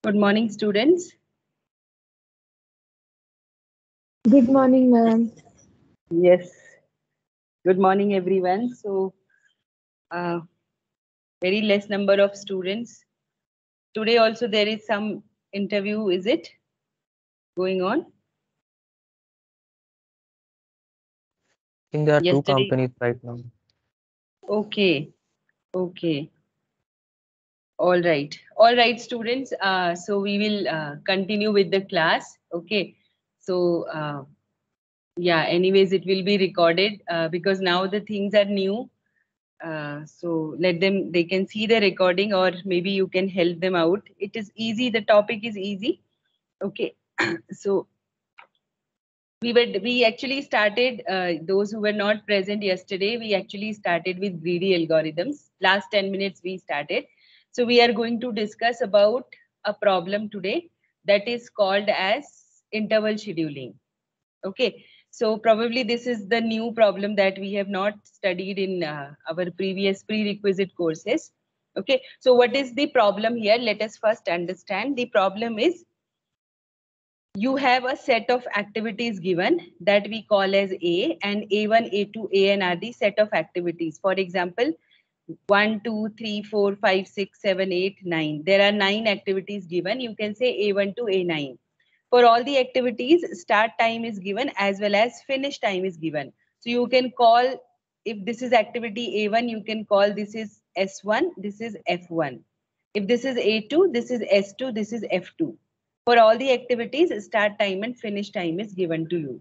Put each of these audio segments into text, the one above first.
Good morning, students. Good morning, ma'am. Yes, good morning, everyone. So, uh, very less number of students. Today also there is some interview, is it going on? I think there are two Yesterday. companies right now. Okay, okay. All right, students. So we will continue with the class. Okay. So, yeah, anyways, it will be recorded because now the things are new. So let them, they can see the recording, or maybe you can help them out. It is easy. The topic is easy. Okay. So we actually started, those who were not present yesterday, we actually started with greedy algorithms. Last 10 minutes we started. So we are going to discuss about a problem today that is called as interval scheduling. Okay, so probably this is the new problem that we have not studied in our previous prerequisite courses. Okay, so what is the problem here? Let us first understand. The problem is you have a set of activities given that we call as A, and A1, A2, AN are the set of activities. For example, 1, 2, 3, 4, 5, 6, 7, 8, 9. There are 9 activities given. You can say A1 to A9. For all the activities, start time is given as well as finish time is given. So you can call, if this is activity A1, you can call this is S1, this is F1. If this is A2, this is S2, this is F2. For all the activities, start time and finish time is given to you.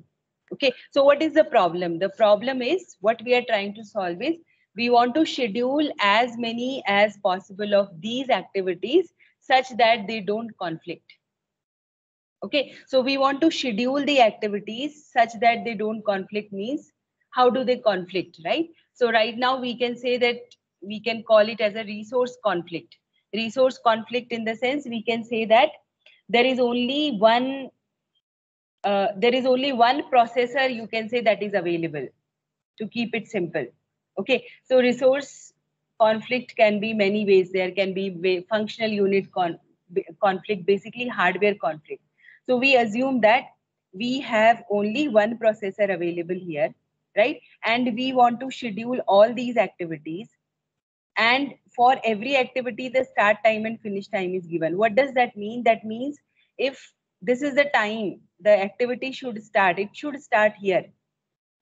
Okay, so what is the problem? The problem is, what we are trying to solve is, we want to schedule as many as possible of these activities such that they don't conflict. Okay, so we want to schedule the activities such that they don't conflict. Means how do they conflict, right? So right now we can say that we can call it as a resource conflict. Resource conflict in the sense we can say that there is only one processor, you can say, that is available, to keep it simple. Okay, so resource conflict can be many ways. There can be functional unit conflict, basically hardware conflict. So we assume that we have only one processor available here, right? And we want to schedule all these activities, and for every activity the start time and finish time is given. What does that mean? That means if this is the time the activity should start, it should start here.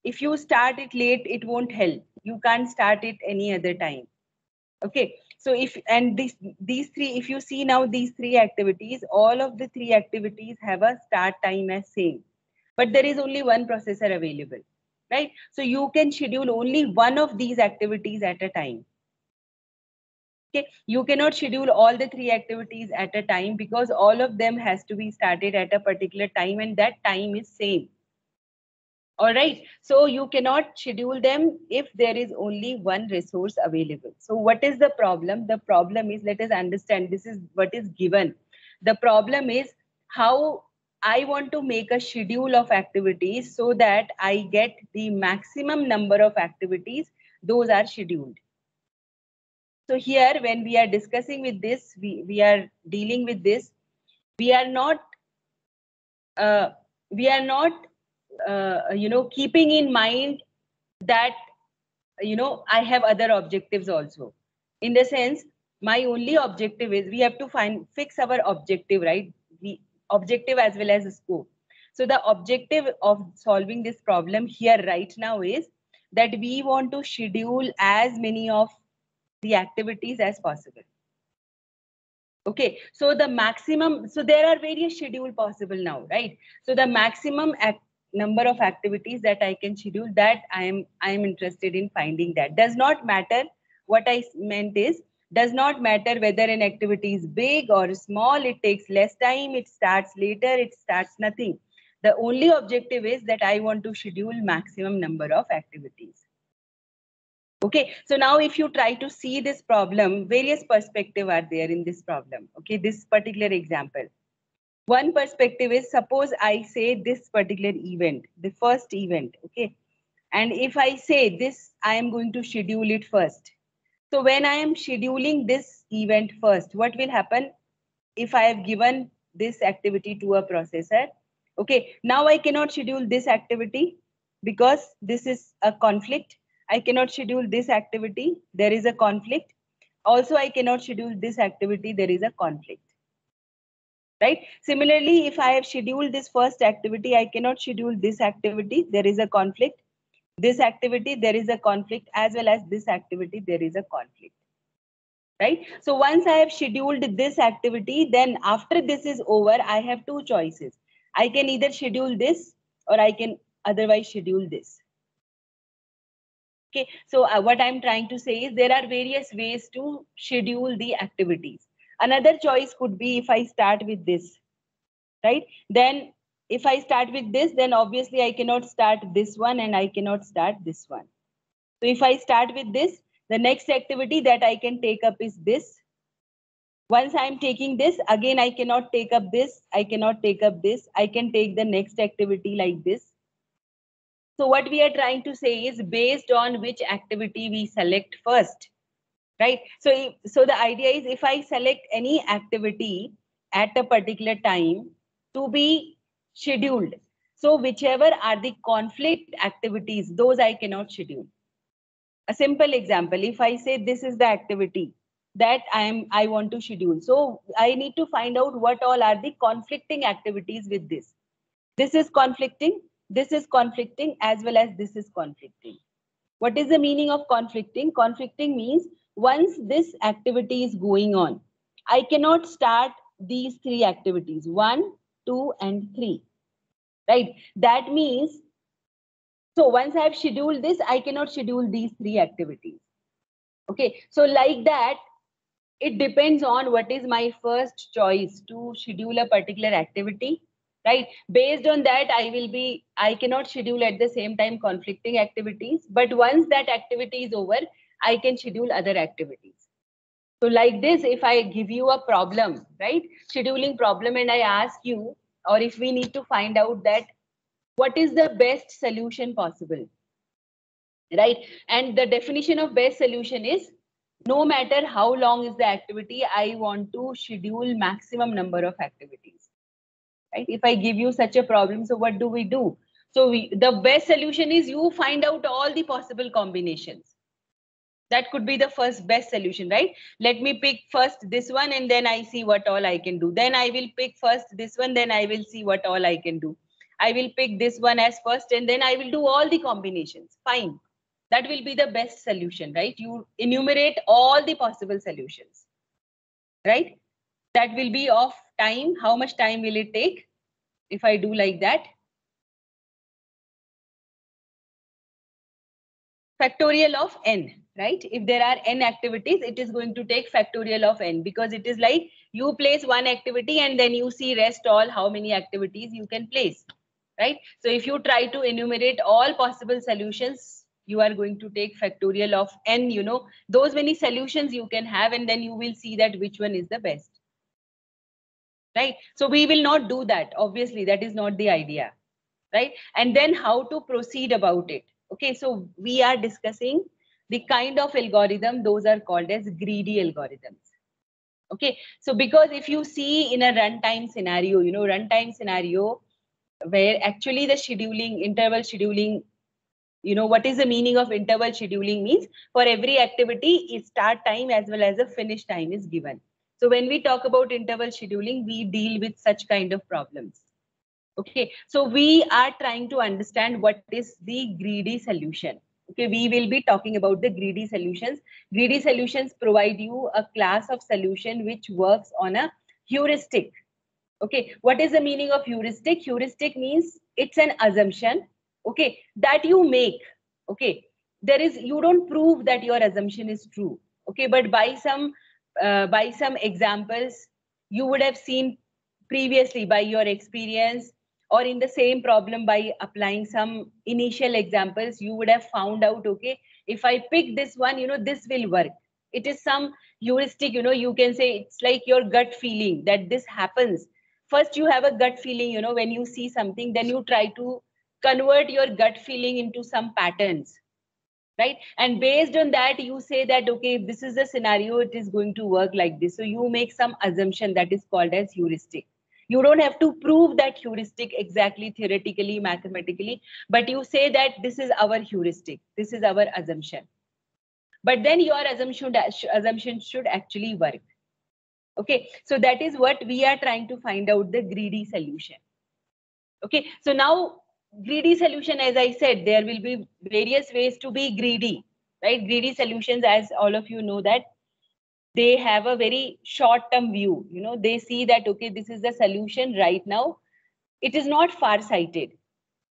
If you start it late, it won't help. You can't start it any other time. Okay, so if, and these three, if you see now, these three activities, all of the three activities have a start time as same, but there is only one processor available, right? So you can schedule only one of these activities at a time. Okay, you cannot schedule all the three activities at a time because all of them has to be started at a particular time, and that time is same. All right, so you cannot schedule them if there is only one resource available. So what is the problem? The problem is, let us understand, this is what is given. The problem is how I want to make a schedule of activities so that I get the maximum number of activities, those are scheduled. So here, when we are discussing with this, we are dealing with this, we are not uh, we are not keeping in mind that I have other objectives also. In the sense, my only objective is, we have to fix our objective, right? The objective as well as the scope. So the objective of solving this problem here right now is that we want to schedule as many of the activities as possible. Okay, so the maximum, so there are various schedule possible now, right? So the maximum number of activities that I can schedule, that I am interested in finding. That does not matter. What I meant is, does not matter whether an activity is big or small, it takes less time, it starts later, it starts nothing. The only objective is that I want to schedule maximum number of activities. Okay, so now if you try to see this problem, various perspectives are there in this problem. Okay, this particular example. One perspective is, suppose I say this particular event, the first event, okay? And if I say this, I am going to schedule it first. So when I am scheduling this event first, what will happen? if I have given this activity to a processor, okay, now I cannot schedule this activity because this is a conflict. I cannot schedule this activity, there is a conflict. Also, I cannot schedule this activity, there is a conflict. Right? Similarly, if I have scheduled this first activity, I cannot schedule this activity, there is a conflict. This activity, there is a conflict, as well as this activity, there is a conflict. Right? So once I have scheduled this activity, then after this is over, I have two choices. I can either schedule this or I can otherwise schedule this. Okay, so what I'm trying to say is there are various ways to schedule the activities. Another choice could be if I start with this, right? Then if I start with this, then obviously I cannot start this one and I cannot start this one. So if I start with this, the next activity that I can take up is this. Once I'm taking this, again, I cannot take up this. I cannot take up this. I can take the next activity like this. So what we are trying to say is based on which activity we select first, right? So the idea is if I select any activity at a particular time to be scheduled, so whichever are the conflict activities, those I cannot schedule. A simple example, if I say this is the activity that I want to schedule, so I need to find out what all are the conflicting activities with this. This is conflicting, this is conflicting, as well as this is conflicting. What is the meaning of conflicting? Conflicting means once this activity is going on, I cannot start these three activities, 1, 2, and 3. Right? That means, so once I have scheduled this, I cannot schedule these three activities. Okay, so like that, it depends on what is my first choice to schedule a particular activity, right? Based on that, I cannot schedule at the same time conflicting activities, but once that activity is over, I can schedule other activities. So like this, if I give you a problem, right? Scheduling problem, and I ask you, or if we need to find out that what is the best solution possible, right? And the definition of best solution is no matter how long is the activity, I want to schedule maximum number of activities, right? If I give you such a problem, so what do? So the best solution is you find out all the possible combinations. That could be the first best solution, right? Let me pick first this one and then I see what all I can do. Then I will pick first this one, then I will see what all I can do. I will pick this one as first and then I will do all the combinations. Fine. That will be the best solution, right? You enumerate all the possible solutions, right? That will be of time. How much time will it take if I do like that? Factorial of n, right? If there are n activities, it is going to take factorial of n because it is like you place one activity and then you see rest all how many activities you can place, right? So if you try to enumerate all possible solutions, you are going to take factorial of n, you know, those many solutions you can have, and then you will see that which one is the best, right? So we will not do that. Obviously, that is not the idea, right? And then how to proceed about it. Okay, so we are discussing the kind of algorithm, those are called as greedy algorithms. Okay, so because if you see in a runtime scenario, you know, runtime scenario where actually the scheduling, interval scheduling, you know, what is the meaning of interval scheduling means for every activity, its start time as well as the finish time is given. So when we talk about interval scheduling, we deal with such kind of problems. Okay, so we are trying to understand what is the greedy solution. Okay, we will be talking about the greedy solutions. Greedy solutions provide you a class of solution which works on a heuristic. Okay, what is the meaning of heuristic? Heuristic means it's an assumption, okay, that you make. Okay, there is, you don't prove that your assumption is true. Okay, but by some examples you would have seen previously by your experience, or in the same problem by applying some initial examples, you would have found out, okay, if I pick this one, you know, this will work. It is some heuristic, you know, you can say it's like your gut feeling that this happens. First you have a gut feeling, you know, when you see something, then you try to convert your gut feeling into some patterns, right? And based on that, you say that, okay, if this is the scenario, it is going to work like this. So you make some assumption that is called as heuristic. You don't have to prove that heuristic exactly theoretically, mathematically, but you say that this is our heuristic, this is our assumption. But then your assumption should actually work. Okay, so that is what we are trying to find out, the greedy solution. Okay, so now greedy solution, as I said, there will be various ways to be greedy, right? Greedy solutions, as all of you know, that they have a very short-term view. You know, they see that, okay, this is the solution right now. It is not far-sighted,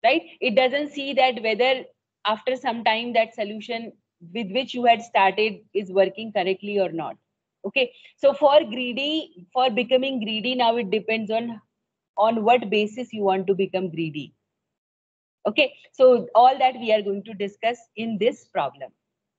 right? It doesn't see that whether after some time that solution with which you had started is working correctly or not. Okay, so for becoming greedy, now it depends on what basis you want to become greedy. Okay, so all that we are going to discuss in this problem.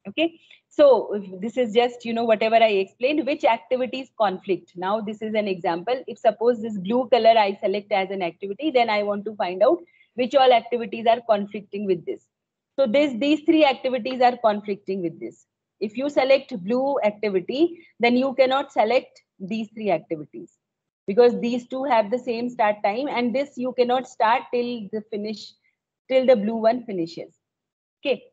Okay, so this is just, you know, whatever I explained, which activities conflict. Now this is an example. If suppose this blue color I select as an activity, then I want to find out which all activities are conflicting with this. So these three activities are conflicting with this. If you select blue activity, then you cannot select these three activities, because these two have the same start time, and this you cannot start till the blue one finishes. Okay,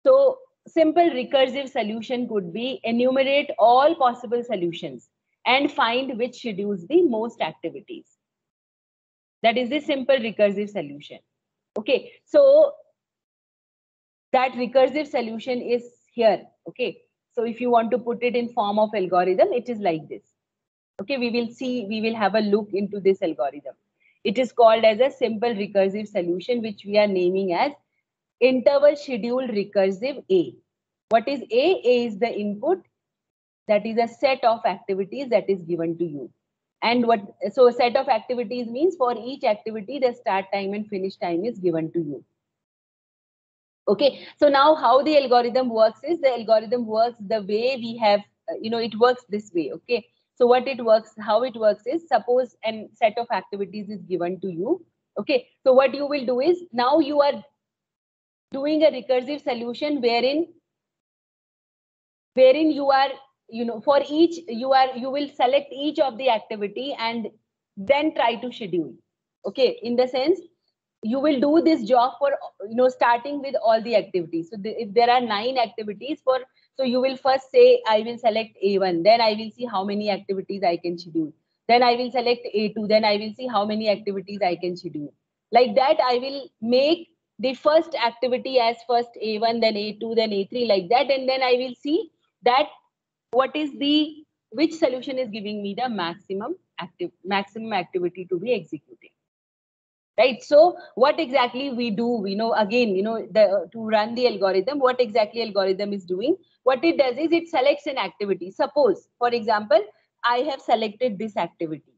so simple recursive solution could be enumerate all possible solutions and find which schedules the most activities. That is the simple recursive solution. Okay, so that recursive solution is here. Okay, so if you want to put it in form of algorithm, it is like this. Okay, we will have a look into this algorithm. It is called as a simple recursive solution, which we are naming as interval schedule recursive A. What is A? A is the input, that is a set of activities that is given to you. And so a set of activities means for each activity, the start time and finish time is given to you. Okay, so now how the algorithm works is, the algorithm works the way we have, it works this way. Okay, so how it works is, suppose a set of activities is given to you. Okay, so what you will do is, now you are doing a recursive solution wherein you are, for each you will select each of the activity and then try to schedule. Okay, in the sense, you will do this job for, starting with all the activities. So if there are 9 activities so you will first say, I will select A1, then I will see how many activities I can schedule. Then I will select A2, then I will see how many activities I can schedule. Like that, I will make the first activity as first A1, then A2, then A3, like that. And then I will see that which solution is giving me the maximum activity to be executed. Right, so what exactly we do, again, to run the algorithm, what exactly algorithm is doing, what it does is, it selects an activity. Suppose, for example, I have selected this activity.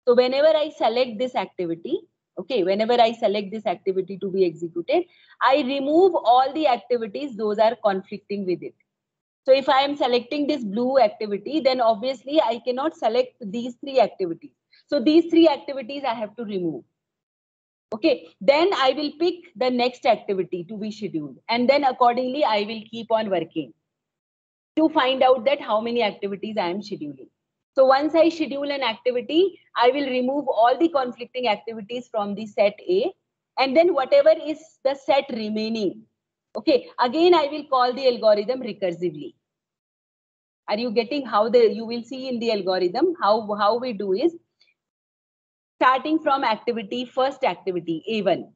So whenever I select this activity, to be executed, I remove all the activities those are conflicting with it. So if I am selecting this blue activity, then obviously I cannot select these 3 activities. So these 3 activities I have to remove. Okay, then I will pick the next activity to be scheduled, and then accordingly I will keep on working to find out that how many activities I am scheduling. So once I schedule an activity, I will remove all the conflicting activities from the set A, and then whatever is the set remaining, okay, again I will call the algorithm recursively. Are you getting how you will see in the algorithm how we do is, starting from first activity,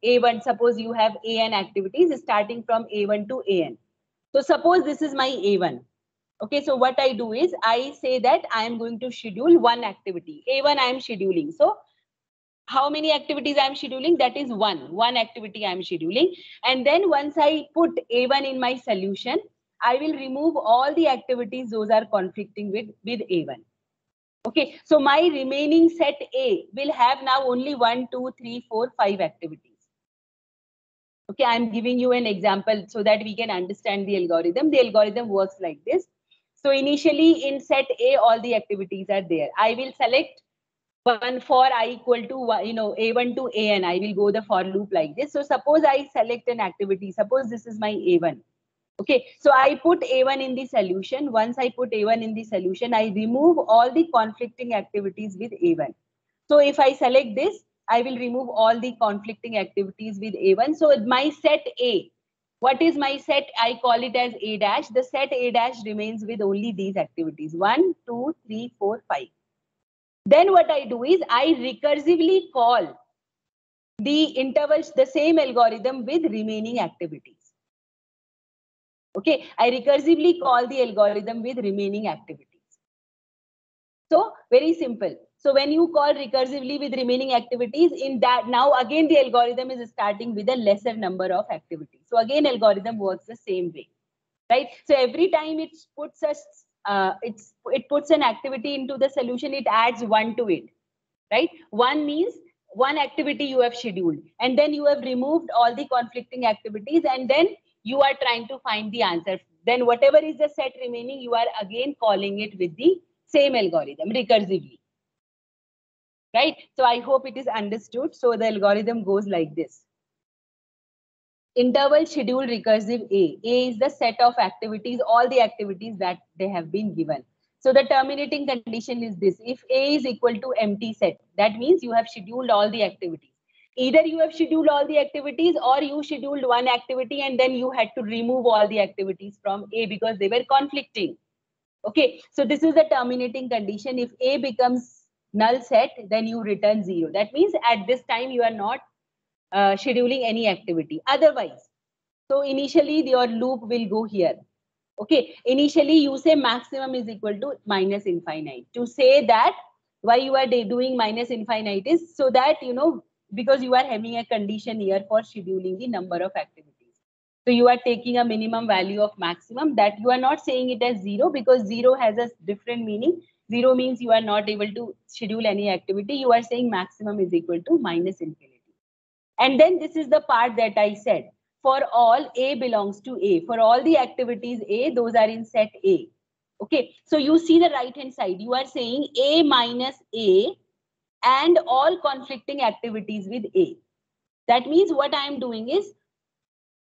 A1, suppose you have AN activities starting from A1 to AN. So suppose this is my A1. Okay, so what I do is, I say that I am going to schedule one activity. A1 I am scheduling. So how many activities I am scheduling? That is one activity I am scheduling. And then once I put A1 in my solution, I will remove all the activities those are conflicting with A1. Okay, so my remaining set A will have now only 1, 2, 3, 4, 5 activities. Okay, I'm giving you an example so that we can understand the algorithm. The algorithm works like this. So initially in set A, all the activities are there. I will select one for I equal to, A1 to AN. I will go the for loop like this. So suppose I select an activity. Suppose this is my A1. Okay, so I put A1 in the solution. Once I put A1 in the solution, I remove all the conflicting activities with A1. So if I select this, I will remove all the conflicting activities with A1. So my set A, what is my set? I call it as A dash. The set A dash remains with only these activities, 1, 2, 3, 4, 5. Then what I do is I recursively call the intervals, the same algorithm with remaining activities. Okay, I recursively call the algorithm with remaining activities. So very simple. So when you call recursively with remaining activities, in that now again the algorithm is starting with a lesser number of activities. So again algorithm works the same way, right? So every time it puts us, it puts an activity into the solution, it adds 1 to it, right? 1 means one activity you have scheduled, and then you have removed all the conflicting activities, and then you are trying to find the answer. Then whatever is the set remaining, you are again calling it with the same algorithm recursively, right? So I hope it is understood. So the algorithm goes like this. Interval schedule recursive A. A is the set of activities, all the activities that they have been given. So the terminating condition is this. If A is equal to empty set, that means you have scheduled all the activities. Either you have scheduled all the activities or you scheduled one activity and then you had to remove all the activities from A because they were conflicting. Okay, so this is the terminating condition. If A becomes null set, then you return 0. That means at this time you are not scheduling any activity. Otherwise, so initially your loop will go here. Okay, initially you say maximum is equal to minus infinite. To say that why you are doing minus infinite is so that, you know, because you are having a condition here for scheduling the number of activities. So you are taking a minimum value of maximum, that you are not saying it as 0 because 0 has a different meaning. 0 means you are not able to schedule any activity. You are saying maximum is equal to minus infinity. And then this is the part that I said. For all A belongs to A. For all the activities A, those are in set A. Okay, so you see the right hand side. You are saying A minus A and all conflicting activities with A. That means what I am doing is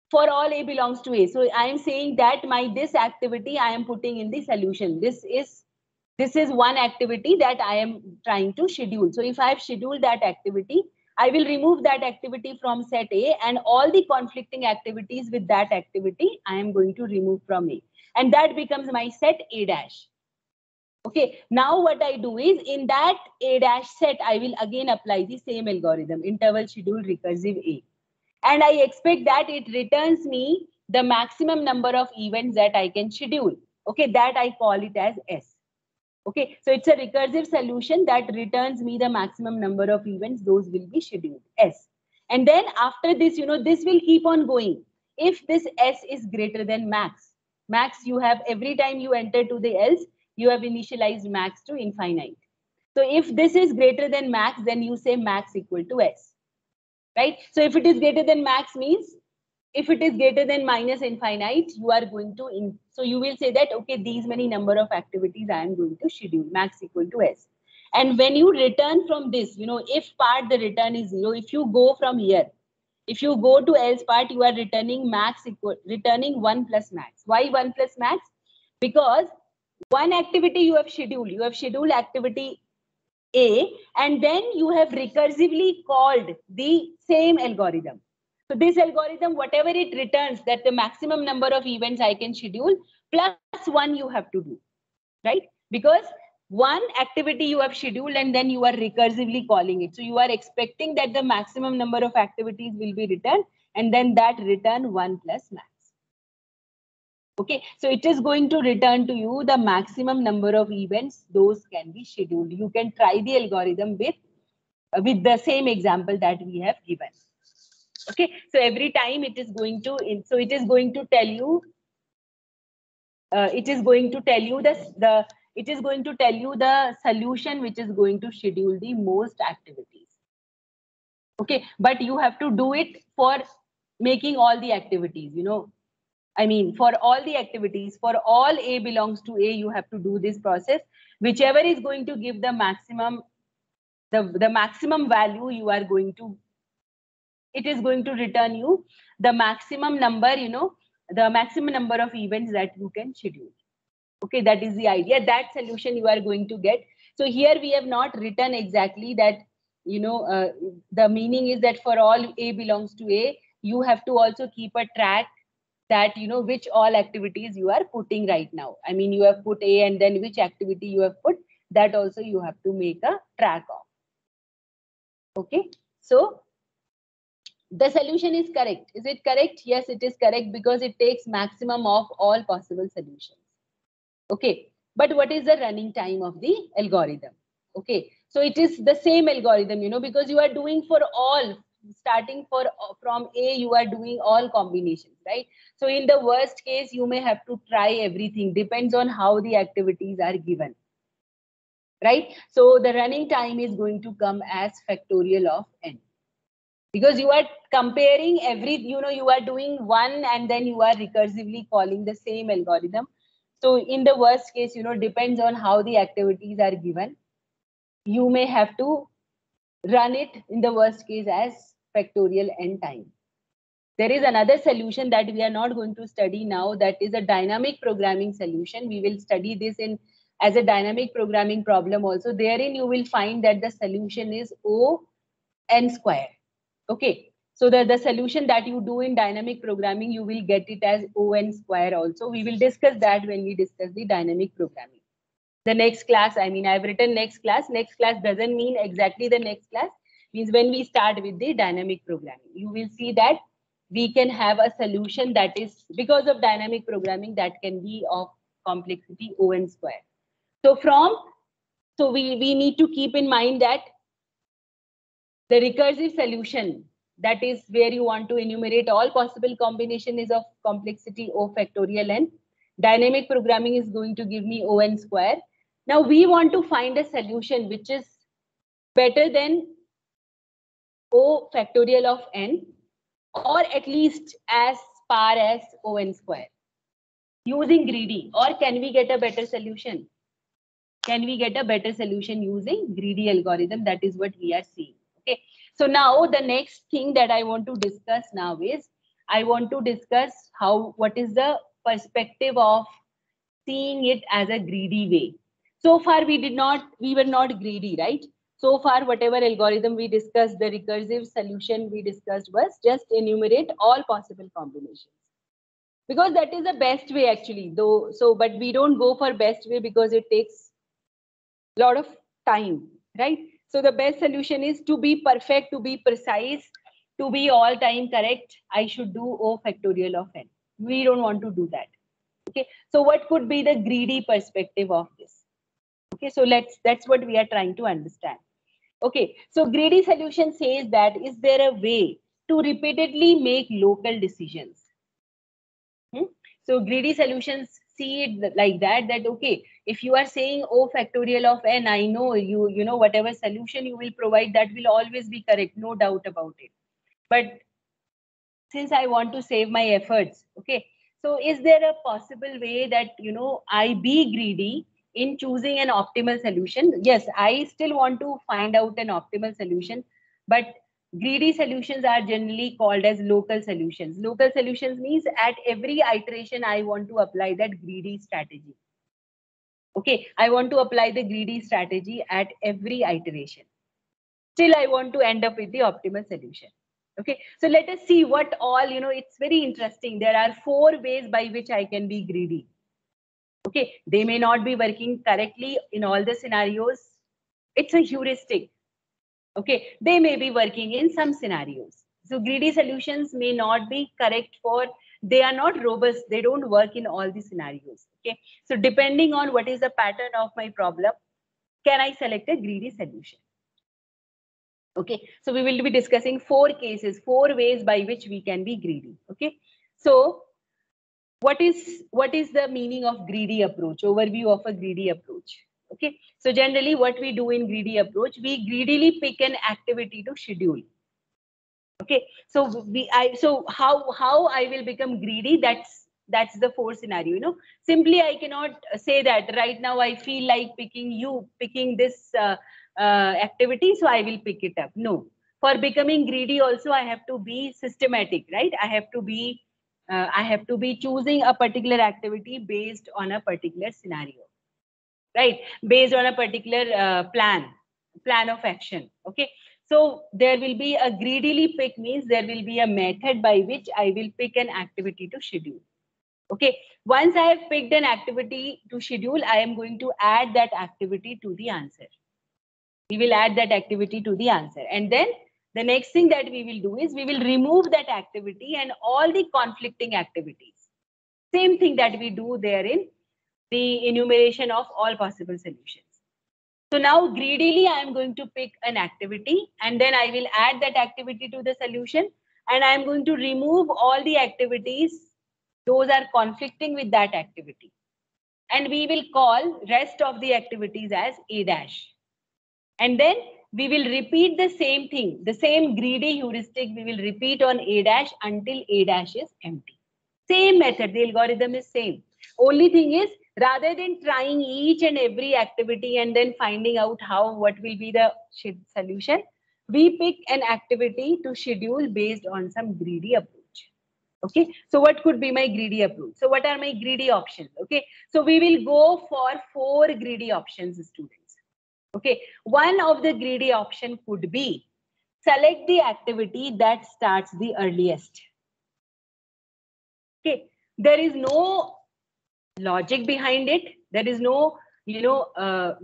for all A belongs to A. So I am saying that this activity I am putting in the solution. This is one activity that I am trying to schedule. So if I have scheduled that activity, I will remove that activity from set A and all the conflicting activities with that activity I am going to remove from A. And that becomes my set A dash. Okay, now what I do is in that A dash set, I will again apply the same algorithm, interval schedule recursive A. And I expect that it returns me the maximum number of events that I can schedule. Okay, that I call it as S. Okay, so it's a recursive solution that returns me the maximum number of events, those will be scheduled, S. And then after this, you know, this will keep on going. If this S is greater than max you have, every time you enter to the else, you have initialized max to infinite. So if this is greater than max, then you say max equal to S, right? So if it is greater than max means, if it is greater than minus infinite, you are going to, so you will say that, okay, these many number of activities I am going to schedule, max equal to S. And when you return from this, you know, if part the return is 0, if you go from here, if you go to else part, you are returning returning 1 plus max. Why 1 plus max? Because one activity you have scheduled activity A, and then you have recursively called the same algorithm. So this algorithm, whatever it returns, that the maximum number of events I can schedule, plus 1 you have to do, right? Because one activity you have scheduled and then you are recursively calling it. So you are expecting that the maximum number of activities will be returned, and then that return 1 plus max. Okay, so it is going to return to you the maximum number of events, those can be scheduled. You can try the algorithm with the same example that we have given. Okay, so every time it is going to, so it is going to tell you, it is going to tell you the solution which is going to schedule the most activities. Okay, but you have to do it for making all the activities, you know. I mean, for all the activities, for all A belongs to A, you have to do this process. Whichever is going to give the maximum, the maximum value, you are going to, it is going to return you the maximum number, you know, the maximum number of events that you can schedule. Okay, that is the idea. That solution you are going to get. So here we have not written exactly that, the meaning is that for all A belongs to A, you have to also keep a track that, which all activities you are putting right now. I mean, you have put A and then which activity you have put, that also you have to make a track of. Okay, so the solution is correct. Is it correct? Yes, it is correct because it takes maximum of all possible solutions. Okay, but what is the running time of the algorithm? Okay, so it is the same algorithm, because you are doing for all, starting from A, you are doing all combinations, right? So in the worst case, you may have to try everything, depends on how the activities are given, right? So the running time is going to come as factorial of n, because you are comparing you are doing one and then you are recursively calling the same algorithm. So in the worst case, depends on how the activities are given, you may have to run it in the worst case as factorial n time. There is another solution that we are not going to study now, that is a dynamic programming solution. We will study this in as a dynamic programming problem also. Therein you will find that the solution is O n square. Okay, so the solution that you do in dynamic programming, you will get it as O n square also. We will discuss that when we discuss the dynamic programming. The next class, I mean, I've written next class. Next class doesn't mean exactly the next class. Means when we start with the dynamic programming, you will see that we can have a solution that is, because of dynamic programming, that can be of complexity O n square. So we need to keep in mind that the recursive solution, that is where you want to enumerate all possible combination, is of complexity O factorial n. Dynamic programming is going to give me O n square. Now we want to find a solution which is better than O factorial of n, or at least as far as O n square, using greedy. Or can we get a better solution? Can we get a better solution using greedy algorithm? That is what we are seeing. Okay. So now the next thing that I want to discuss now is, I want to discuss what is the perspective of seeing it as a greedy way. So far we were not greedy, right? So far, whatever algorithm we discussed, the recursive solution we discussed was just enumerate all possible combinations, because that is the best way actually, though. So, but we don't go for best way because it takes a lot of time, right? So the best solution is to be perfect, to be precise, to be all time correct. I should do O factorial of n. We don't want to do that. Okay. So what could be the greedy perspective of this? Okay. So that's what we are trying to understand. Okay. So greedy solution says that, is there a way to repeatedly make local decisions? So greedy solutions see it like that, okay, if you are saying O factorial of n, I know you know whatever solution you will provide, that will always be correct, no doubt about it. But since I want to save my efforts, okay, so is there a possible way that, I be greedy in choosing an optimal solution? Yes, I still want to find out an optimal solution, but greedy solutions are generally called as local solutions. Local solutions means at every iteration, I want to apply that greedy strategy. Okay, I want to apply the greedy strategy at every iteration. Still, I want to end up with the optimal solution. Okay, so let us see what all, it's very interesting. There are 4 ways by which I can be greedy. Okay, they may not be working correctly in all the scenarios. It's a heuristic. Okay, they may be working in some scenarios. So greedy solutions may not be correct they are not robust. They don't work in all the scenarios. Okay, so depending on what is the pattern of my problem, can I select a greedy solution? Okay, so we will be discussing 4 cases, 4 ways by which we can be greedy. Okay, so what is the meaning of greedy approach? Overview of a greedy approach. Okay, so generally what we do in greedy approach, we greedily pick an activity to schedule. Okay, so how I will become greedy? That's the 4 scenario. Simply I cannot say that right now I feel like picking this activity, so I will pick it up. No, for becoming greedy also I have to be systematic, right? I have to be I have to be choosing a particular activity based on a particular scenario, right? Based on a particular plan of action. Okay. So there will be a greedily pick means there will be a method by which I will pick an activity to schedule. Okay. Once I have picked an activity to schedule, I am going to add that activity to the answer. We will add that activity to the answer. And then the next thing that we will do is we will remove that activity and all the conflicting activities. Same thing that we do there in the enumeration of all possible solutions. So now greedily I am going to pick an activity and then I will add that activity to the solution and I am going to remove all the activities those are conflicting with that activity. And we will call rest of the activities as A dash. And then we will repeat the same thing, the same greedy heuristic we will repeat on A dash until A dash is empty. Same method, the algorithm is same. Only thing is, rather than trying each and every activity and then finding out what will be the solution, we pick an activity to schedule based on some greedy approach. Okay, so what could be my greedy approach? So what are my greedy options? Okay, so we will go for 4 greedy options, students. Okay, one of the greedy option could be select the activity that starts the earliest. Okay, there is no logic behind it. There is no, there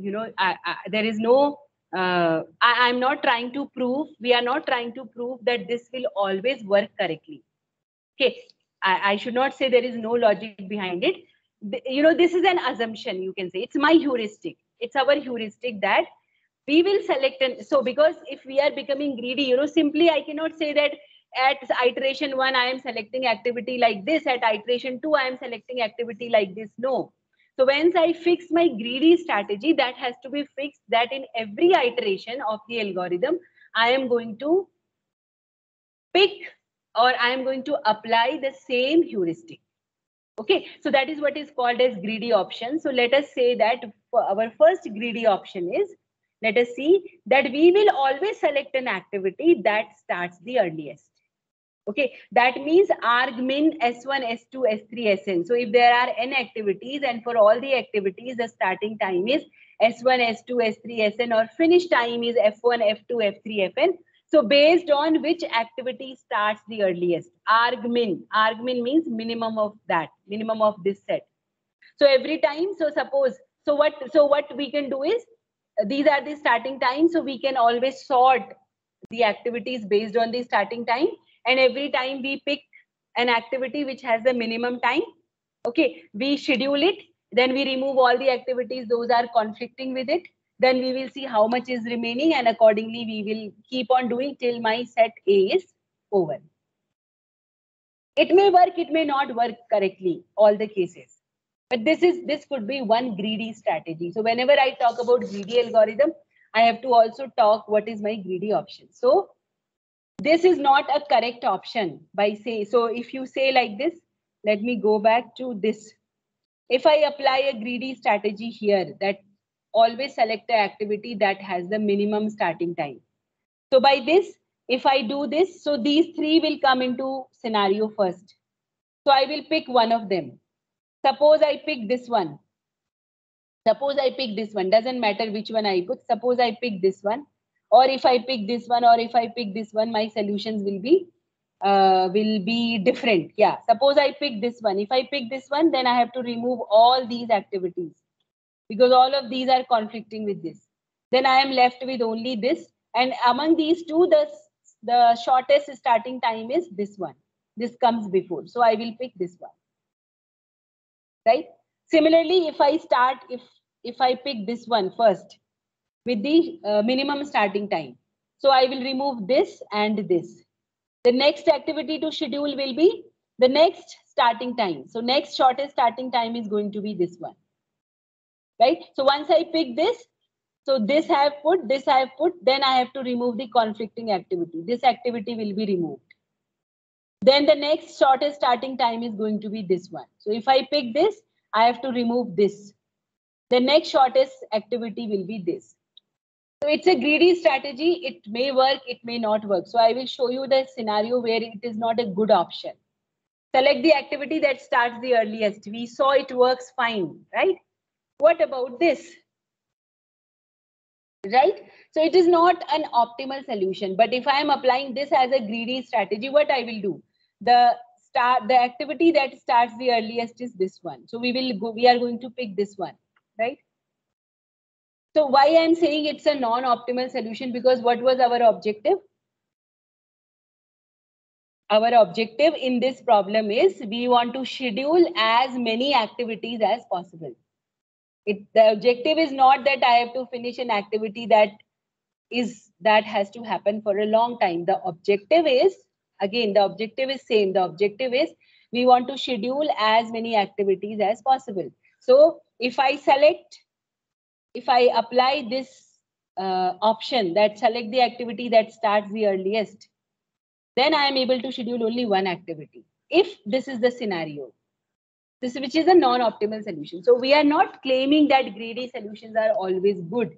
is no. I'm not trying to prove. We are not trying to prove that this will always work correctly. Okay, I should not say there is no logic behind it. This is an assumption. You can say it's my heuristic. It's our heuristic that we will select. And so because if we are becoming greedy, simply I cannot say that at iteration 1 I am selecting activity like this, at iteration 2 I am selecting activity like this. No. So once I fix my greedy strategy, that has to be fixed that in every iteration of the algorithm I am going to pick or I am going to apply the same heuristic. Okay, so that is what is called as greedy option. So let us say that for our first greedy option is, let us see that we will always select an activity that starts the earliest. Okay, that means argmin S1, S2, S3, Sn. So if there are n activities and for all the activities, the starting time is S1, S2, S3, Sn or finish time is F1, F2, F3, Fn. So based on which activity starts the earliest, argmin means minimum of that, minimum of this set. So every time, so suppose, so what we can do is, these are the starting times, so we can always sort the activities based on the starting time, and every time we pick an activity which has the minimum time. Okay, we schedule it, then we remove all the activities those are conflicting with it, then we will see how much is remaining and accordingly we will keep on doing till my set A is over. It may work, it may not work correctly, all the cases. But this could be one greedy strategy. So whenever I talk about greedy algorithm, I have to also talk what is my greedy option. So this is not a correct option by say. So if you say like this, let me go back to this. If I apply a greedy strategy here, that always select an activity that has the minimum starting time. So by this, if I do this, so these 3 will come into scenario first. So I will pick one of them. Suppose I pick this one. Suppose I pick this one. Doesn't matter which one I put. Suppose I pick this one. Or if I pick this one, or if I pick this one, my solutions will be different. Yeah. Suppose I pick this one. If I pick this one, then I have to remove all these activities because all of these are conflicting with this. Then I am left with only this. And among these two, the shortest starting time is this one. This comes before. So I will pick this one. Right? Similarly, if I pick this one first with the minimum starting time, so I will remove this and this. The next activity to schedule will be the next starting time. So next shortest starting time is going to be this one. Right? So once I pick this, so this I have put, this I have put, then I have to remove the conflicting activity. This activity will be removed. Then the next shortest starting time is going to be this one. So if I pick this, I have to remove this. The next shortest activity will be this. So it's a greedy strategy. It may work, it may not work. So I will show you the scenario where it is not a good option. Select the activity that starts the earliest. We saw it works fine, right? What about this? Right? So it is not an optimal solution. But if I am applying this as a greedy strategy, what I will do? The activity that starts the earliest is this one. So we are going to pick this one, right? So why I'm saying it's a non-optimal solution, because what was our objective? Our objective in this problem is we want to schedule as many activities as possible. The objective is not that I have to finish an activity that has to happen for a long time. The objective is, again, the objective is same. The objective is we want to schedule as many activities as possible. So if I apply this option that select the activity that starts the earliest, then I am able to schedule only one activity. If this is the scenario, which is a non-optimal solution. So we are not claiming that greedy solutions are always good.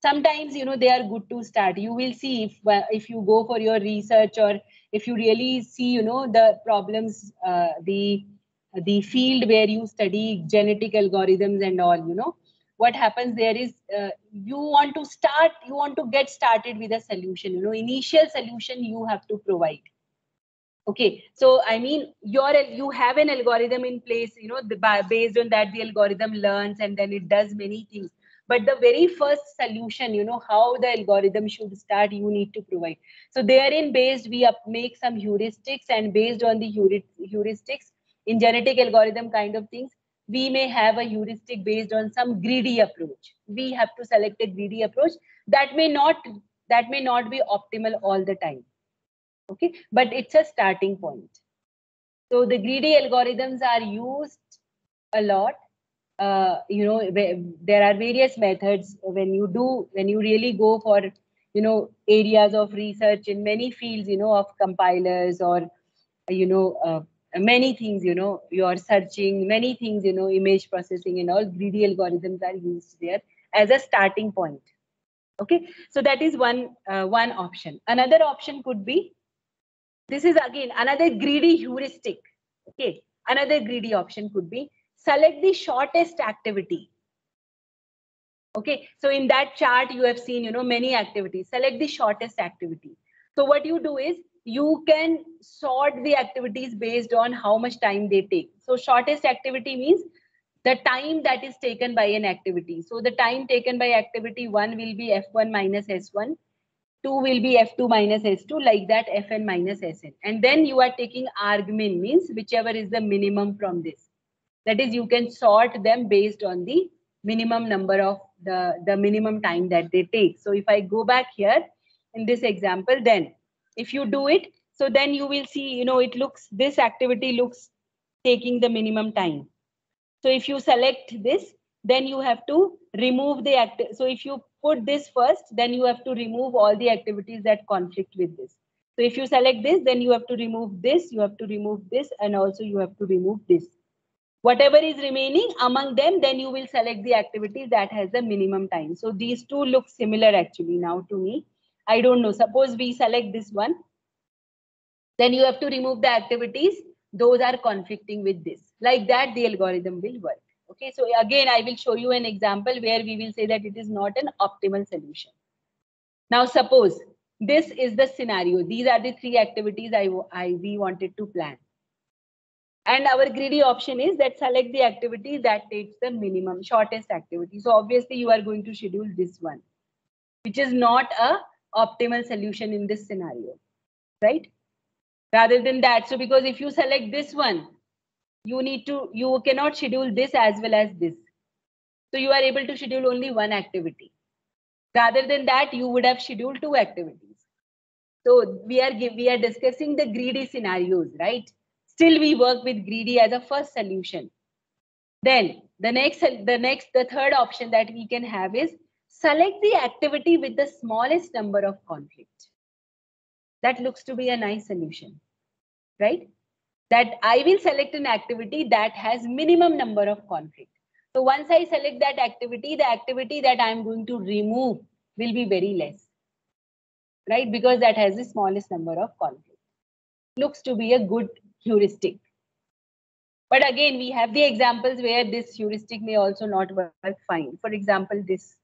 Sometimes, they are good to start. You will see if you go for your research, or if you really see, the problems, the field where you study genetic algorithms and all, what happens there is you want to get started with a solution. Initial solution you have to provide. Okay, so I mean, you have an algorithm in place, based on that the algorithm learns and then it does many things. But the very first solution, how the algorithm should start, you need to provide. So therein based, we make some heuristics, and based on the heuristics in genetic algorithm kind of things, we may have a heuristic based on some greedy approach. We have to select a greedy approach that may not be optimal all the time. Okay, but it's a starting point. So the greedy algorithms are used a lot. There are various methods when you really go for areas of research in many fields, of compilers, or many things, you are searching many things, image processing and all. Greedy algorithms are used there as a starting point. Okay, so that is one option. Another option could be, this is again another greedy heuristic. Okay, another greedy option could be select the shortest activity. Okay, so in that chart you have seen, many activities. Select the shortest activity. So what you do is you can sort the activities based on how much time they take. So shortest activity means the time that is taken by an activity. So the time taken by activity 1 will be F1 minus S1. 2 will be F2 minus S2, like that, Fn minus Sn. And then you are taking argmin, means whichever is the minimum from this. That is, you can sort them based on the minimum number of the minimum time that they take. So if I go back here in this example, then if you do it, so then you will see, this activity looks taking the minimum time. So if you select this, then you have to remove the active. So if you put this first, then you have to remove all the activities that conflict with this. So if you select this, then you have to remove this, and also you have to remove this. Whatever is remaining among them, then you will select the activity that has the minimum time. So these two look similar actually now to me. I don't know. Suppose we select this one. Then you have to remove the activities. Those are conflicting with this. Like that, the algorithm will work. Okay, so again, I will show you an example where we will say that it is not an optimal solution. Now, suppose this is the scenario. These are the three activities we wanted to plan. And our greedy option is that select the activity that takes the minimum, shortest activity. So obviously you are going to schedule this one, which is not a optimal solution in this scenario, right? Rather than that, so because if you select this one, you cannot schedule this as well as this. So you are able to schedule only one activity. Rather than that, you would have scheduled two activities. So we are discussing the greedy scenarios, right? Still, we work with greedy as a first solution. Then the third option that we can have is select the activity with the smallest number of conflict. That looks to be a nice solution, right? That I will select an activity that has minimum number of conflict. So once I select that activity, the activity that I'm going to remove will be very less, right? Because that has the smallest number of conflict. Looks to be a good heuristic. But again, we have the examples where this heuristic may also not work fine. For example, this.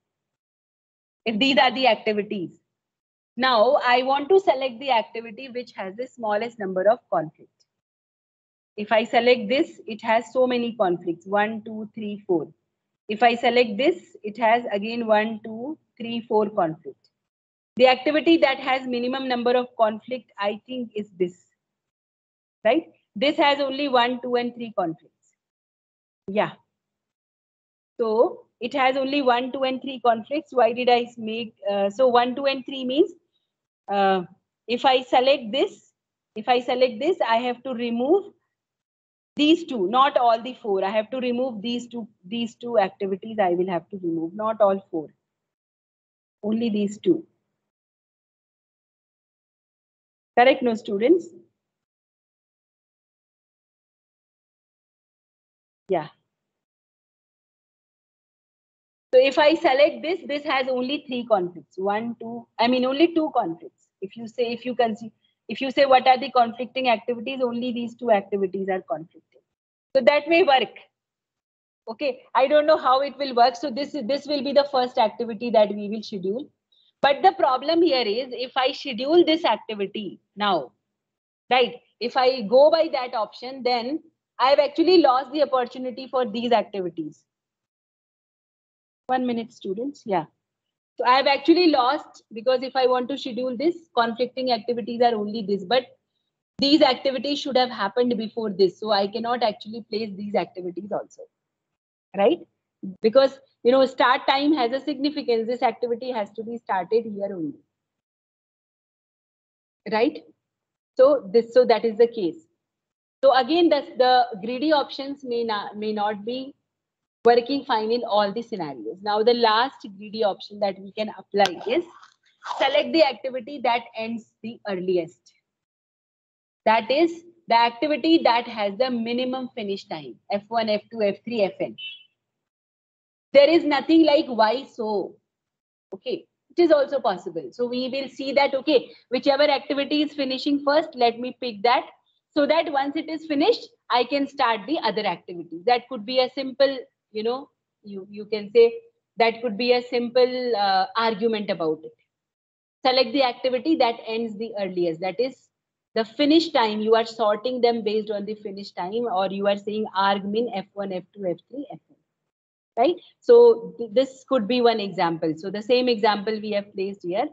If these are the activities. Now, I want to select the activity which has the smallest number of conflicts. If I select this, it has so many conflicts, 1, 2, 3, 4. If I select this, it has again 1, 2, 3, 4 conflicts. The activity that has minimum number of conflict, I think, is this, right? This has only 1, 2, and 3 conflicts. Yeah. So it has only 1, 2, and 3 conflicts. Why did I make, so 1, 2, and 3 means, if I select this, I have to remove these two, not all the 4. I have to remove these two activities. I will have to remove, not all 4, only these 2. Correct, no students? Yeah. So if I select this, this has only 3 conflicts. 1, 2, I mean only 2 conflicts. If you say what are the conflicting activities, only these 2 activities are conflicting. So that may work. Okay, I don't know how it will work. So this will be the first activity that we will schedule. But the problem here is, if I schedule this activity now, right? If I go by that option, then I've actually lost the opportunity for these activities. 1 minute, students. Yeah. So I've actually lost, because if I want to schedule this, conflicting activities are only this, but these activities should have happened before this. So I cannot actually place these activities also, right? Because, you know, start time has a significance. This activity has to be started here only, right? So that is the case. So again, the greedy options may not be working fine in all the scenarios. Now, the last greedy option that we can apply is select the activity that ends the earliest. That is the activity that has the minimum finish time, F1, F2, F3, Fn. There is nothing like why so. Okay, it is also possible. So we will see that, okay, whichever activity is finishing first, let me pick that, so that once it is finished, I can start the other activity. That could be a simple, you know, you can say that could be a simple argument about it. Select the activity that ends the earliest. That is the finish time. You are sorting them based on the finish time, or you are saying argmin F1, F2, F3, Fn. Right? So this could be one example. So the same example we have placed here.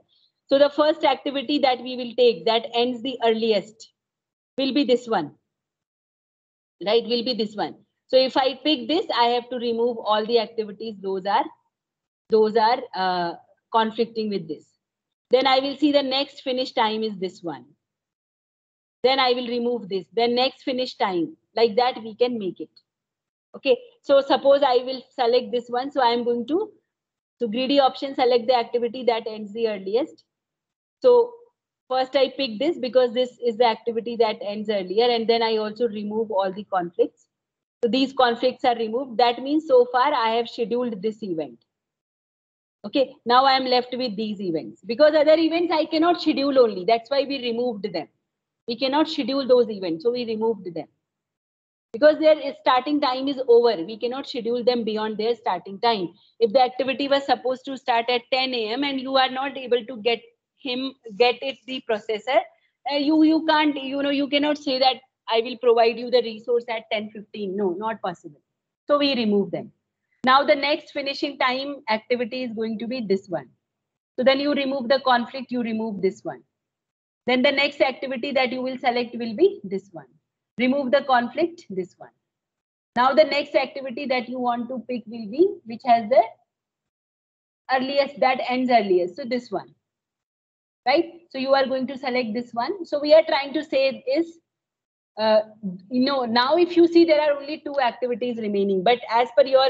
So the first activity that we will take that ends the earliest will be this one, right? Will be this one. So if I pick this, I have to remove all the activities. Those are conflicting with this. Then I will see the next finish time is this one. Then I will remove this. Then next finish time, like that we can make it. Okay, so suppose I will select this one. So I am going to, so greedy option, select the activity that ends the earliest. So first I pick this because this is the activity that ends earlier, and then I also remove all the conflicts. So these conflicts are removed. That means so far I have scheduled this event. Okay, now I am left with these events, because other events I cannot schedule only. That's why we removed them. We cannot schedule those events, so we removed them. Because their starting time is over. We cannot schedule them beyond their starting time. If the activity was supposed to start at 10 a.m. and you are not able to get it the processor, you can't, you cannot say that I will provide you the resource at 10:15. No, not possible. So we remove them. Now the next finishing time activity is going to be this one. So then you remove the conflict, you remove this one. Then the next activity that you will select will be this one. Remove the conflict, this one. Now the next activity that you want to pick will be, which has the earliest, that ends earliest. So this one, right? So you are going to select this one. So we are trying to say is, now if you see there are only 2 activities remaining, but as per your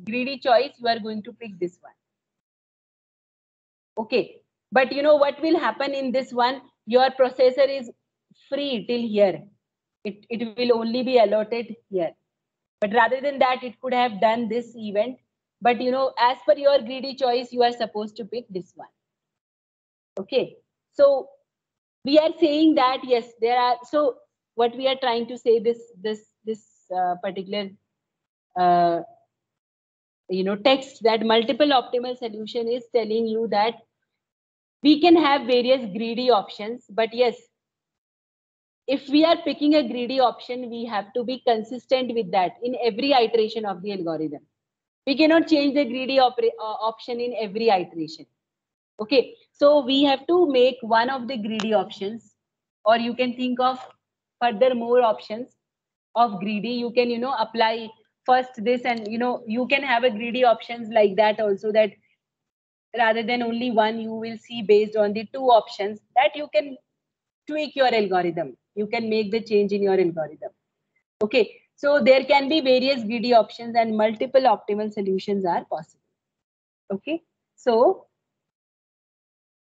greedy choice, you are going to pick this one. Okay, but you know what will happen in this one? Your processor is free till here. It will only be allotted here. But rather than that, it could have done this event. But as per your greedy choice, you are supposed to pick this one. Okay, so we are saying that yes, there are, so what we are trying to say, this particular text, that multiple optimal solution is telling you that we can have various greedy options, but yes, if we are picking a greedy option, we have to be consistent with that in every iteration of the algorithm. We cannot change the greedy option in every iteration. Okay, so we have to make one of the greedy options, or you can think of further more options of greedy. You can, apply first this, and, you can have a greedy options like that also, that rather than only one, you will see based on the two options, that you can tweak your algorithm. You can make the change in your algorithm. Okay, so there can be various greedy options and multiple optimal solutions are possible. Okay, so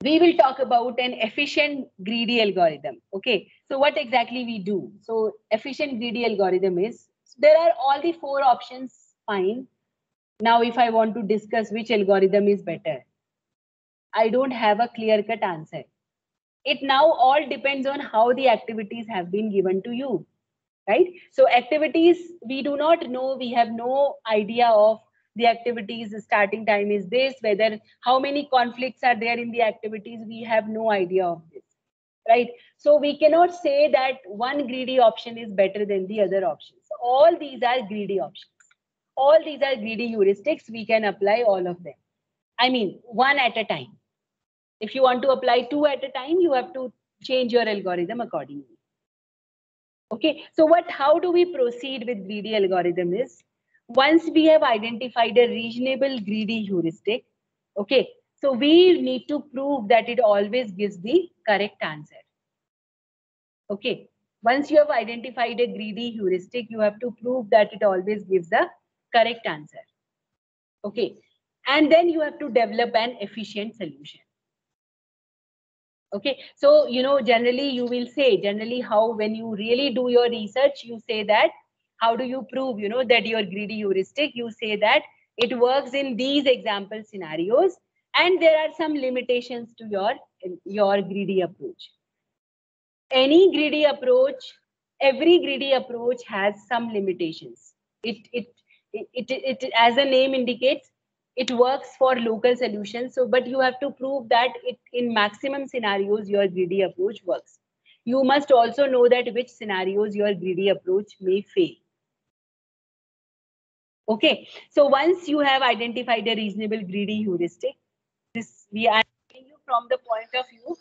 we will talk about an efficient greedy algorithm. Okay, so what exactly we do? So efficient greedy algorithm is, there are all the four options, fine. Now, if I want to discuss which algorithm is better, I don't have a clear-cut answer. It now all depends on how the activities have been given to you, right? So activities, we do not know, we have no idea of the activities, the starting time is this, whether how many conflicts are there in the activities, we have no idea of this, right? So we cannot say that one greedy option is better than the other options. All these are greedy options. All these are greedy heuristics. We can apply all of them. I mean, one at a time. If you want to apply two at a time, you have to change your algorithm accordingly. Okay, so how do we proceed with greedy algorithm is, once we have identified a reasonable greedy heuristic, okay, so we need to prove that it always gives the correct answer. Okay, once you have identified a greedy heuristic, you have to prove that it always gives the correct answer. Okay, and then you have to develop an efficient solution. Okay, so, generally you will say, how, when you really do your research, you say that, how do you prove, that your greedy heuristic, you say that it works in these example scenarios, and there are some limitations to your greedy approach. Any greedy approach, every greedy approach has some limitations. It as the name indicates, it works for local solutions. So, but you have to prove that in maximum scenarios, your greedy approach works. You must also know that which scenarios your greedy approach may fail. Okay, so once you have identified a reasonable greedy heuristic, we are telling you from the point of view.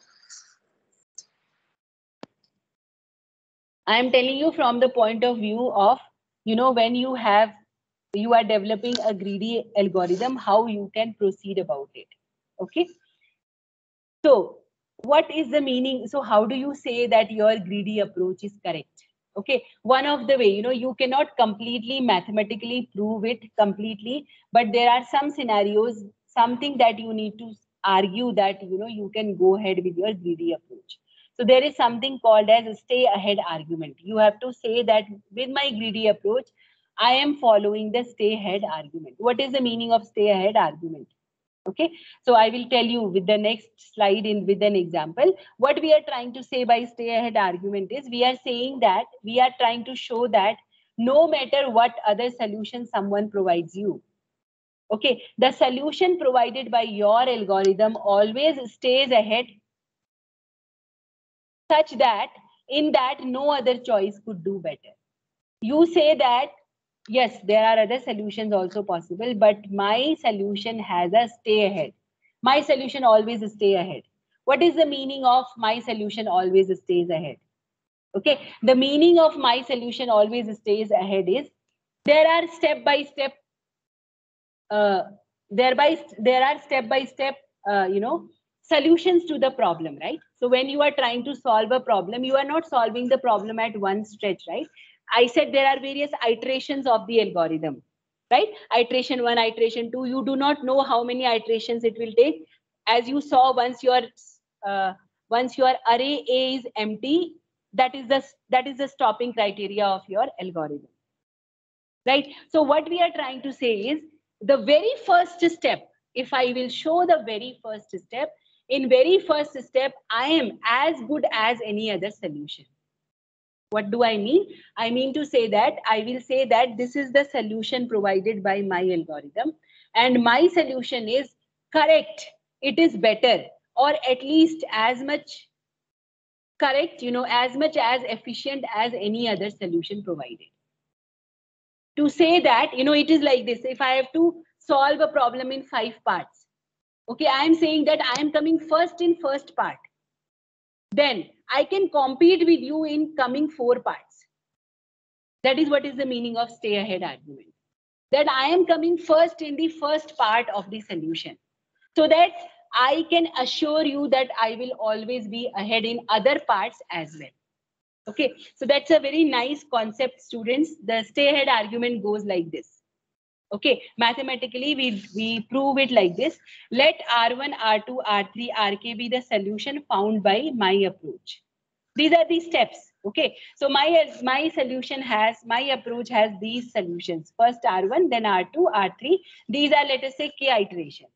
I am telling you from the point of view of, when you are developing a greedy algorithm, how you can proceed about it. Okay. So what is the meaning? So how do you say that your greedy approach is correct? Okay. One of the way, you cannot completely mathematically prove it completely, but there are some scenarios, something that you need to argue that, you can go ahead with your greedy approach. So there is something called as a stay ahead argument. You have to say that with my greedy approach, I am following the stay ahead argument. What is the meaning of stay ahead argument? Okay, so I will tell you with the next slide with an example. What we are trying to say by stay ahead argument is, we are saying that we are trying to show that no matter what other solution someone provides you, okay, the solution provided by your algorithm always stays ahead, such that in that no other choice could do better. You say that, yes, there are other solutions also possible, but my solution has a stay ahead. My solution always stays ahead. What is the meaning of my solution always stays ahead? Okay, the meaning of my solution always stays ahead is, there are step by step, there are step by step, solutions to the problem, right? So when you are trying to solve a problem, you are not solving the problem at one stretch, right? I said there are various iterations of the algorithm, right? Iteration 1, iteration 2, you do not know how many iterations it will take. As you saw, once your array A is empty, that is the stopping criteria of your algorithm, right? So what we are trying to say is, the very first step, if I will show the very first step, in very first step, I am as good as any other solution. What do I mean? I mean to say that I will say that this is the solution provided by my algorithm, and my solution is correct. It is better, or at least as much correct, as much as efficient as any other solution provided. To say that, it is like this. If I have to solve a problem in 5 parts, okay, I am saying that I am coming first in first part. Then I can compete with you in coming 4 parts. That is what is the meaning of stay ahead argument. That I am coming first in the first part of the solution, so that I can assure you that I will always be ahead in other parts as well. Okay, so that's a very nice concept, students. The stay ahead argument goes like this. Okay, mathematically we prove it like this. Let R1, R2, R3, Rk be the solution found by my approach. These are the steps. Okay, so my solution has, my approach has these solutions. First R1, then R2, R3. These are, let us say, k iteration.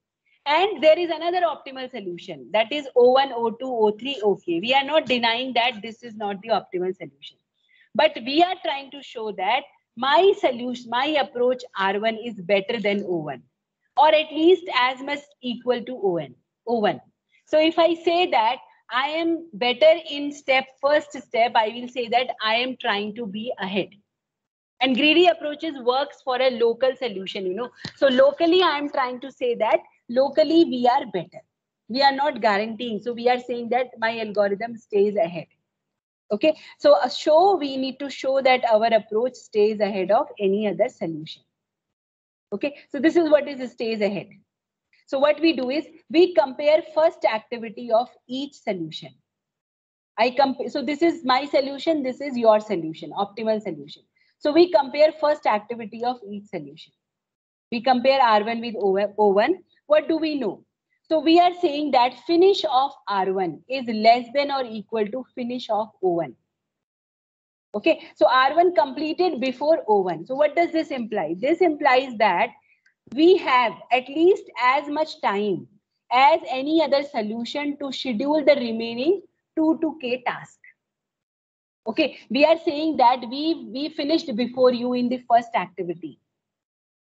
And there is another optimal solution, that is O1, O2, O3, OK. We are not denying that this is not the optimal solution, but we are trying to show that my solution, my approach R1 is better than O1, or at least as much equal to O1. So if I say that I am better in first step, I will say that I am trying to be ahead. And greedy approaches works for a local solution, So locally, I am trying to say that locally we are better. We are not guaranteeing. So we are saying that my algorithm stays ahead. Okay, so we need to show that our approach stays ahead of any other solution. Okay, so this is what is stays ahead. So what we do is we compare first activity of each solution. So this is my solution, this is your solution, optimal solution. So we compare first activity of each solution. We compare R1 with O1. What do we know? So we are saying that finish of R1 is less than or equal to finish of O1. Okay, so R1 completed before O1. So what does this imply? This implies that we have at least as much time as any other solution to schedule the remaining 2 to k task. Okay, we are saying that we finished before you in the first activity.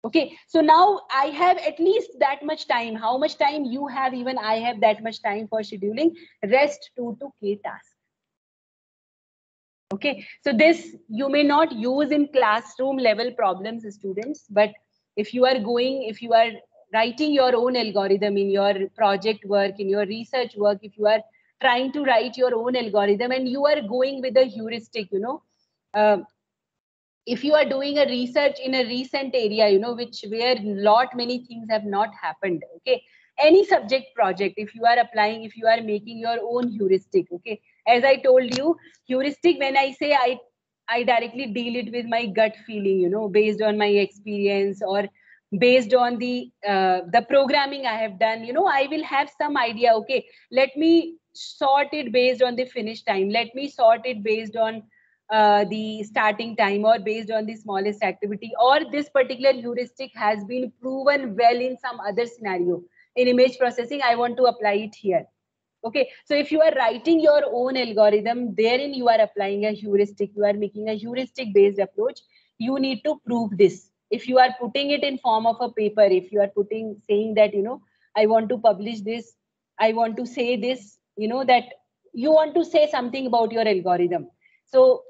Okay, so now I have at least that much time. How much time you have, even I have that much time for scheduling rest 2 to k task. Okay, so this you may not use in classroom level problems, students, but if you are writing your own algorithm in your project work, in your research work, if you are trying to write your own algorithm and you are going with a heuristic, if you are doing a research in a recent area, where many things have not happened, okay, any subject project, if you are applying, if you are making your own heuristic, okay, as I told you, heuristic, when I say I directly deal it with my gut feeling, based on my experience or based on the programming I have done, I will have some idea, okay, let me sort it based on the finish time, let me sort it based on the starting time, or based on the smallest activity, or this particular heuristic has been proven well in some other scenario. In image processing, I want to apply it here. Okay, so if you are writing your own algorithm, therein you are applying a heuristic, you are making a heuristic based approach, you need to prove this. If you are putting it in form of a paper, if you are saying that, I want to publish this, I want to say this, that you want to say something about your algorithm. So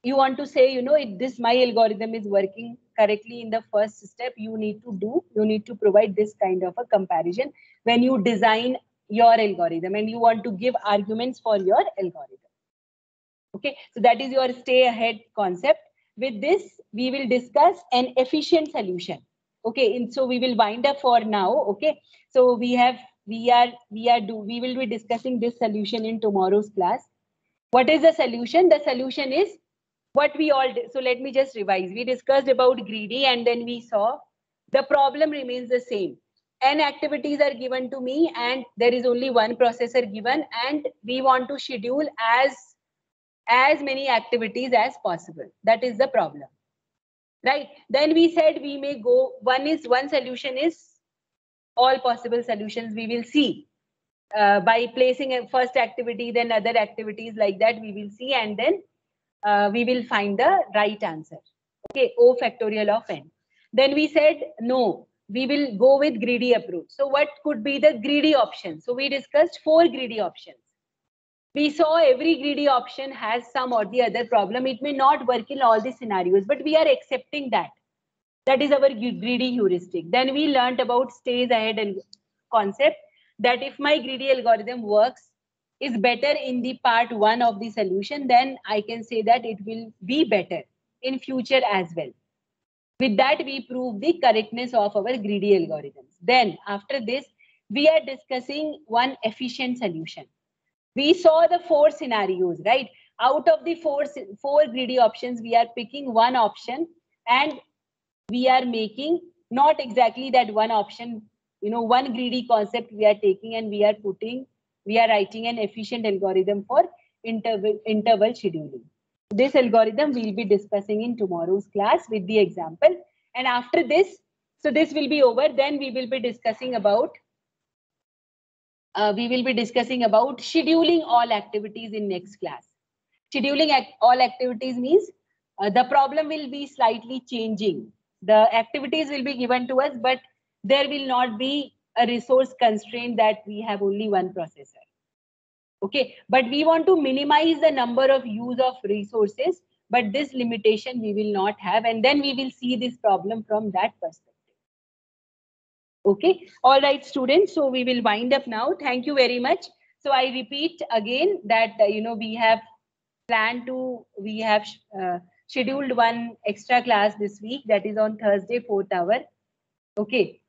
you want to say, this my algorithm is working correctly in the first step, you need to provide this kind of a comparison when you design your algorithm and you want to give arguments for your algorithm. Okay, so that is your stay ahead concept. With this, we will discuss an efficient solution. Okay, and so we will wind up for now. Okay, so we will be discussing this solution in tomorrow's class. What is the solution? The solution is what we all did. So let me just revise. We discussed about greedy, and then we saw the problem remains the same. N activities are given to me and there is only one processor given, and we want to schedule as many activities as possible. That is the problem, right? Then we said we may go, one solution is all possible solutions we will see by placing a first activity, then other activities, like that we will see, and then we will find the right answer. Okay, O factorial of n. Then we said, no, we will go with greedy approach. So what could be the greedy option? So we discussed 4 greedy options. We saw every greedy option has some or the other problem. It may not work in all the scenarios, but we are accepting that. That is our greedy heuristic. Then we learned about stays ahead and concept, that if my greedy algorithm works, is better in the part 1 of the solution, then I can say that it will be better in future as well. With that, we prove the correctness of our greedy algorithms. Then after this, we are discussing one efficient solution. We saw the 4 scenarios, right? Out of the four greedy options, we are picking one option and we are making not exactly that one option, one greedy concept we are taking and we are writing an efficient algorithm for interval scheduling. This algorithm we'll be discussing in tomorrow's class with the example. And after this, so this will be over, then we will be discussing about scheduling all activities in next class. Scheduling all activities means the problem will be slightly changing. The activities will be given to us, but there will not be a resource constraint that we have only one processor. Okay, but we want to minimize the number of use of resources, but this limitation we will not have, and then we will see this problem from that perspective. Okay, all right, students. So we will wind up now. Thank you very much. So I repeat again that we have scheduled one extra class this week, that is on Thursday 4th hour. Okay,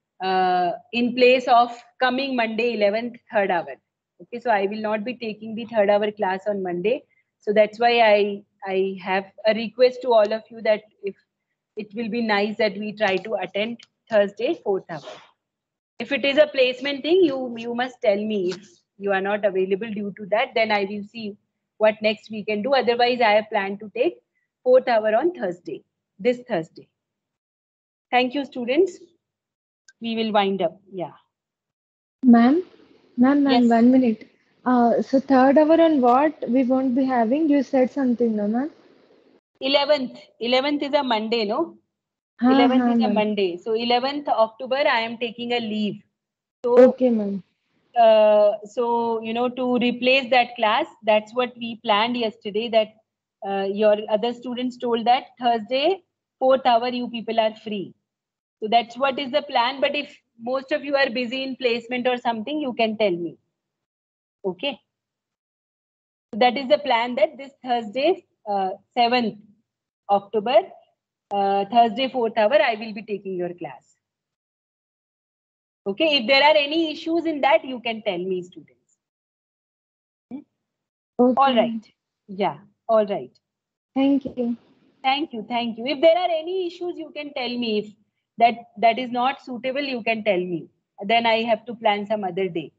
in place of coming Monday 11th 3rd hour. Okay, so I will not be taking the 3rd hour class on Monday. So that's why I have a request to all of you that if it will be nice that we try to attend Thursday 4th hour. If it is a placement thing, you must tell me. If you are not available due to that, then I will see what next we can do. Otherwise, I have planned to take 4th hour on Thursday, this Thursday. Thank you, students. We will wind up. Yeah. Ma'am, Yes. 1 minute. So 3rd hour on what we won't be having? You said something, no, ma'am? 11th is a Monday, no? 11th is a Monday. So 11th October, I am taking a leave. So, okay, ma'am. So, to replace that class, that's what we planned yesterday, that your other students told that Thursday, 4th hour, you people are free. So that's what is the plan. But if most of you are busy in placement or something, you can tell me. Okay. So that is the plan, that this Thursday, 7th October, Thursday 4th hour, I will be taking your class. Okay. If there are any issues in that, you can tell me, students. Okay. All right. Yeah. All right. Thank you. Thank you. Thank you. If there are any issues, you can tell me. If that is not suitable, you can tell me. Then I have to plan some other day.